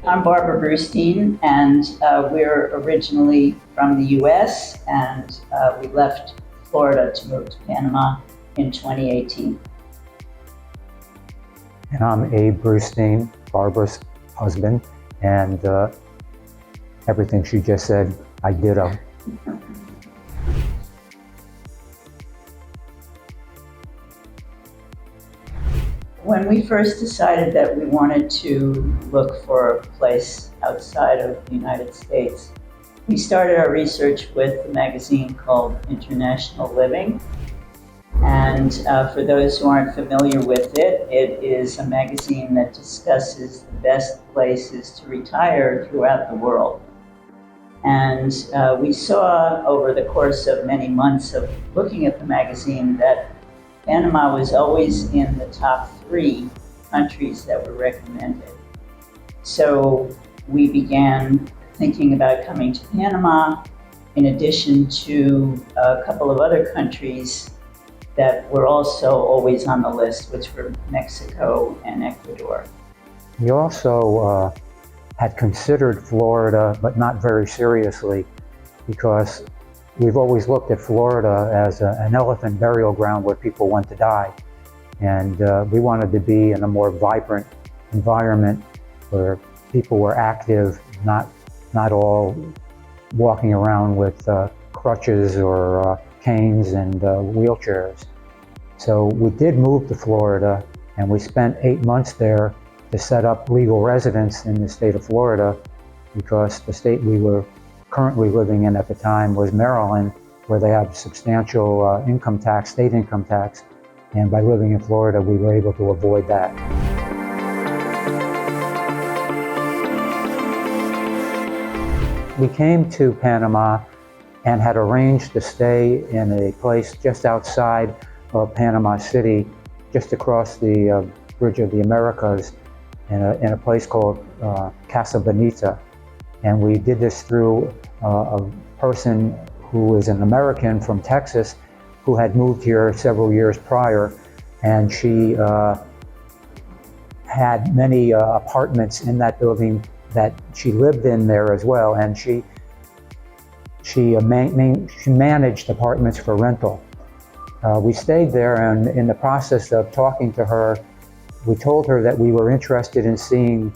I'm Barbara Brustein, and we're originally from the U.S., and we left Florida to move to Panama in 2018. And I'm Abe Brustein, Barbara's husband, and everything she just said, I ditto. When we first decided that we wanted to look for a place outside of the United States, we started our research with a magazine called International Living. And for those who aren't familiar with it, it is a magazine that discusses the best places to retire throughout the world. And we saw over the course of many months of looking at the magazine that Panama was always in the top 3 countries that were recommended. So we began thinking about coming to Panama, in addition to a couple of other countries that were also always on the list, which were Mexico and Ecuador. We also had considered Florida, but not very seriously, because we've always looked at Florida as an elephant burial ground where people went to die. And we wanted to be in a more vibrant environment where people were active, not all walking around with crutches or canes and wheelchairs. So we did move to Florida, and we spent 8 months there to set up legal residence in the state of Florida, because the state we were currently living in at the time was Maryland, where they have substantial income tax, state income tax, and by living in Florida, we were able to avoid that. We came to Panama and had arranged to stay in a place just outside of Panama City, just across the Bridge of the Americas, in a place called Casa Bonita. And we did this through a person who is an American from Texas who had moved here several years prior, and she had many apartments in that building that she lived in there as well, and she managed apartments for rental. We stayed there, and in the process of talking to her, we told her that we were interested in seeing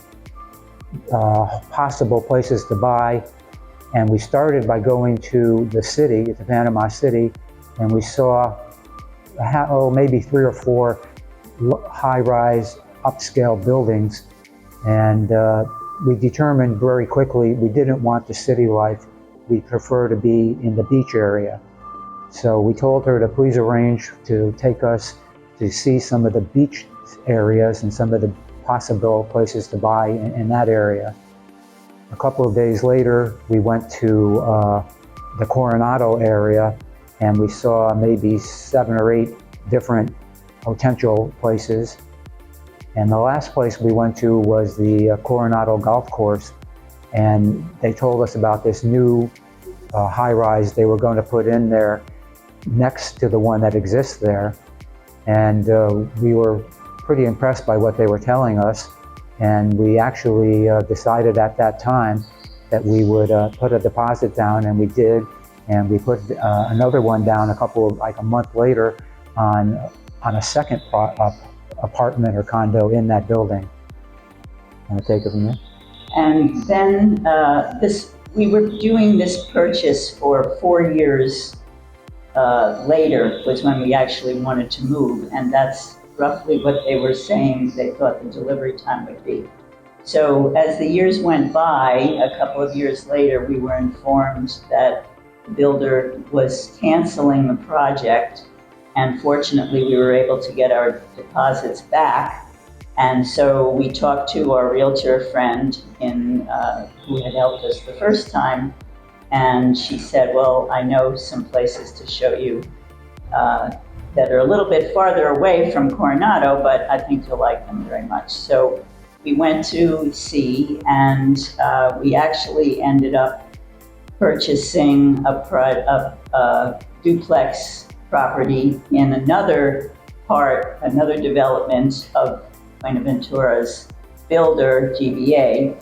possible places to buy, and we started by going to the city, to Panama City, and we saw maybe 3 or 4 high-rise upscale buildings, and we determined very quickly we didn't want the city life. We prefer to be in the beach area. So we told her to please arrange to take us to see some of the beach areas and some of the possible places to buy in that area. A couple of days later, we went to the Coronado area, and we saw maybe 7 or 8 different potential places. And the last place we went to was the Coronado Golf Course, and they told us about this new high-rise they were going to put in there next to the one that exists there. And we were pretty impressed by what they were telling us, and we actually decided at that time that we would put a deposit down, and we did, and we put another one down a month later on a second apartment or condo in that building. Want to take it from there? And then we were doing this purchase for 4 years later was when we actually wanted to move, and that's roughly what they were saying they thought the delivery time would be. So as the years went by, a couple of years later, we were informed that the builder was canceling the project, and fortunately we were able to get our deposits back. And so we talked to our realtor friend who had helped us the first time, and she said, well, I know some places to show you that are a little bit farther away from Coronado, but I think you'll like them very much. So we went to see, and we actually ended up purchasing a duplex property in another development of Buenaventura's builder, GBA,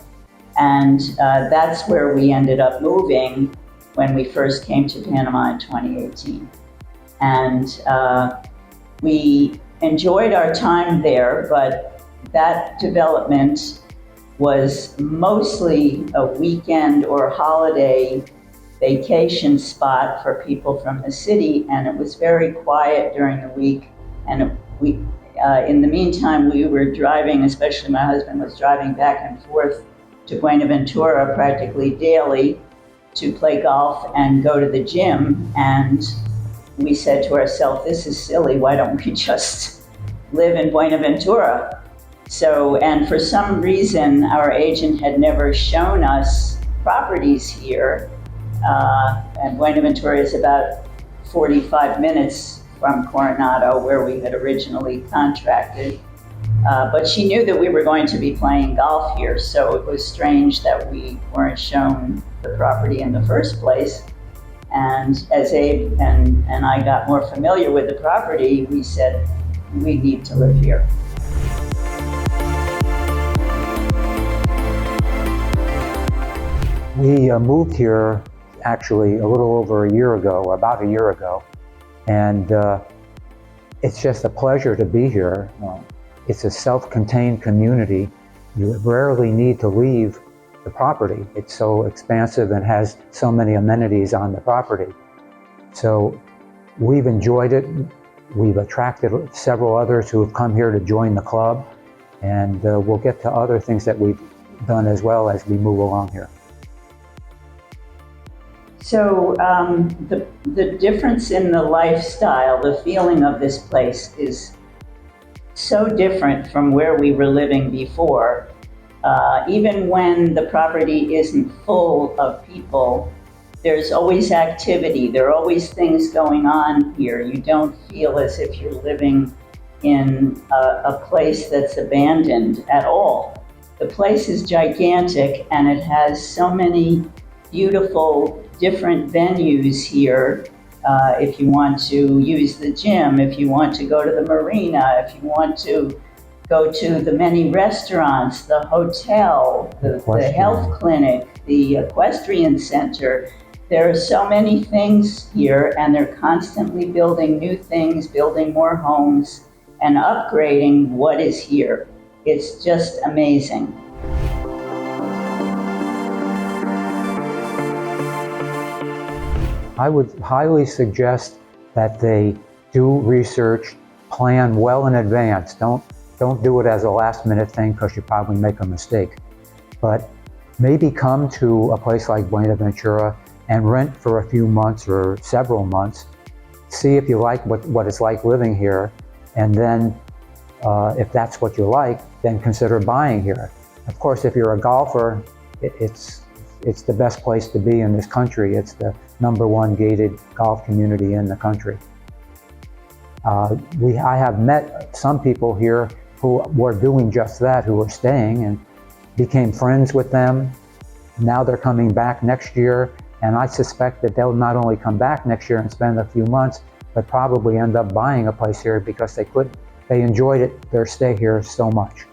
And that's where we ended up moving when we first came to Panama in 2018. And we enjoyed our time there, but that development was mostly a weekend or holiday vacation spot for people from the city, and it was very quiet during the week. And in the meantime, we were driving, especially my husband was driving back and forth to Buenaventura practically daily to play golf and go to the gym. And we said to ourselves, this is silly, why don't we just live in Buenaventura? So, and for some reason, our agent had never shown us properties here. And Buenaventura is about 45 minutes from Coronado, where we had originally contracted. But she knew that we were going to be playing golf here, so it was strange that we weren't shown the property in the first place. And as Abe and I got more familiar with the property, we said, we need to live here. We moved here actually a little over a year ago, about a year ago, and it's just a pleasure to be here. It's a self-contained community. You rarely need to leave the property. It's so expansive and has so many amenities on the property. So we've enjoyed it. We've attracted several others who have come here to join the club, and we'll get to other things that we've done as well as we move along here. So the difference in the lifestyle, the feeling of this place is so different from where we were living before. Even when the property isn't full of people, there's always activity. There are always things going on here. You don't feel as if you're living in a place that's abandoned at all. The place is gigantic, and it has so many beautiful different venues here. If you want to use the gym, if you want to go to the marina, if you want to go to the many restaurants, the hotel, the health clinic, the equestrian center. There are so many things here, and they're constantly building new things, building more homes, and upgrading what is here. It's just amazing. I would highly suggest that they do research, plan well in advance. Don't do it as a last minute thing, because you probably make a mistake. But maybe come to a place like Buenaventura and rent for a few months or several months. See if you like what it's like living here, and then if that's what you like, then consider buying here. Of course, if you're a golfer, it's the best place to be in this country. It's the #1 gated golf community in the country. I have met some people here who were doing just that, who were staying, and became friends with them. Now they're coming back next year, and I suspect that they'll not only come back next year and spend a few months, but probably end up buying a place here because they enjoyed their stay here so much.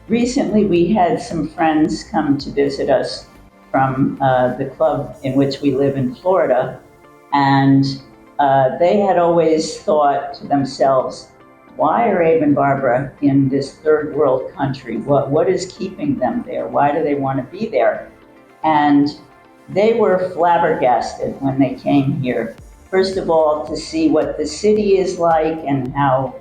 Recently, we had some friends come to visit us from the club in which we live in Florida, and they had always thought to themselves, why are Abe and Barbara in this third world country? What is keeping them there? Why do they want to be there? And they were flabbergasted when they came here. First of all, to see what the city is like and how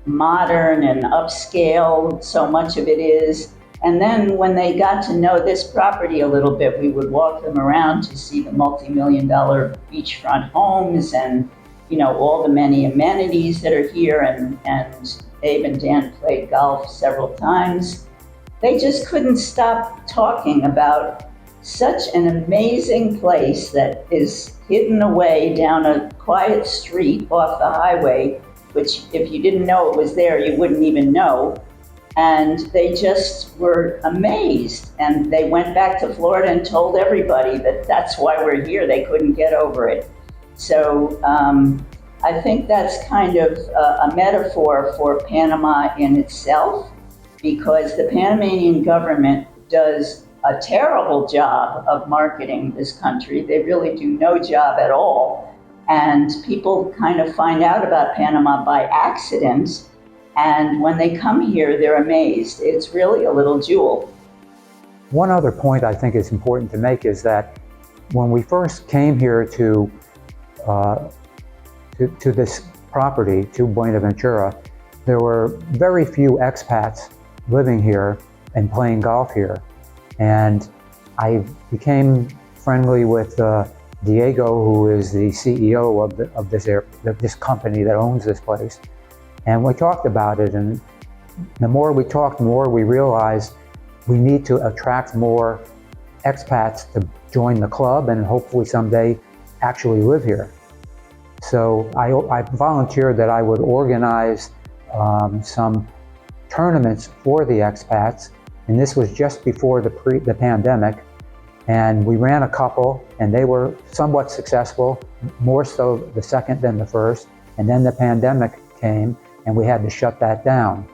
modern and upscale so much of it is. And then when they got to know this property a little bit, we would walk them around to see the multi-million-dollar beachfront homes and, all the many amenities that are here. And Abe and Dan played golf several times. They just couldn't stop talking about such an amazing place that is hidden away down a quiet street off the highway, which if you didn't know it was there, you wouldn't even know. And they just were amazed. And they went back to Florida and told everybody that that's why we're here. They couldn't get over it. So I think that's kind of a metaphor for Panama in itself, because the Panamanian government does a terrible job of marketing this country. They really do no job at all. And people kind of find out about Panama by accident. And when they come here, they're amazed. It's really a little jewel. One other point I think is important to make is that when we first came here to this property, to Buenaventura, there were very few expats living here and playing golf here. And I became friendly with Diego, who is the CEO of this company that owns this place. And we talked about it, and the more we talked, the more we realized we need to attract more expats to join the club and hopefully someday actually live here. So I volunteered that I would organize some tournaments for the expats, and this was just before the pandemic. And we ran a couple, and they were somewhat successful, more so the second than the first. And then the pandemic came, and we had to shut that down.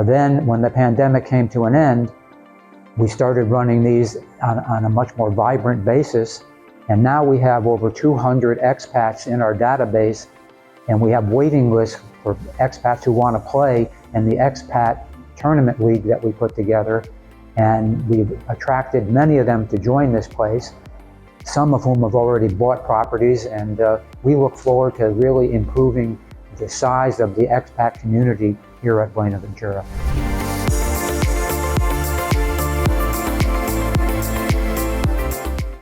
Then when the pandemic came to an end, we started running these on a much more vibrant basis. And now we have over 200 expats in our database, and we have waiting lists for expats who want to play in the expat tournament league that we put together. And we've attracted many of them to join this place, some of whom have already bought properties, and we look forward to really improving the size of the expat community here at Buenaventura.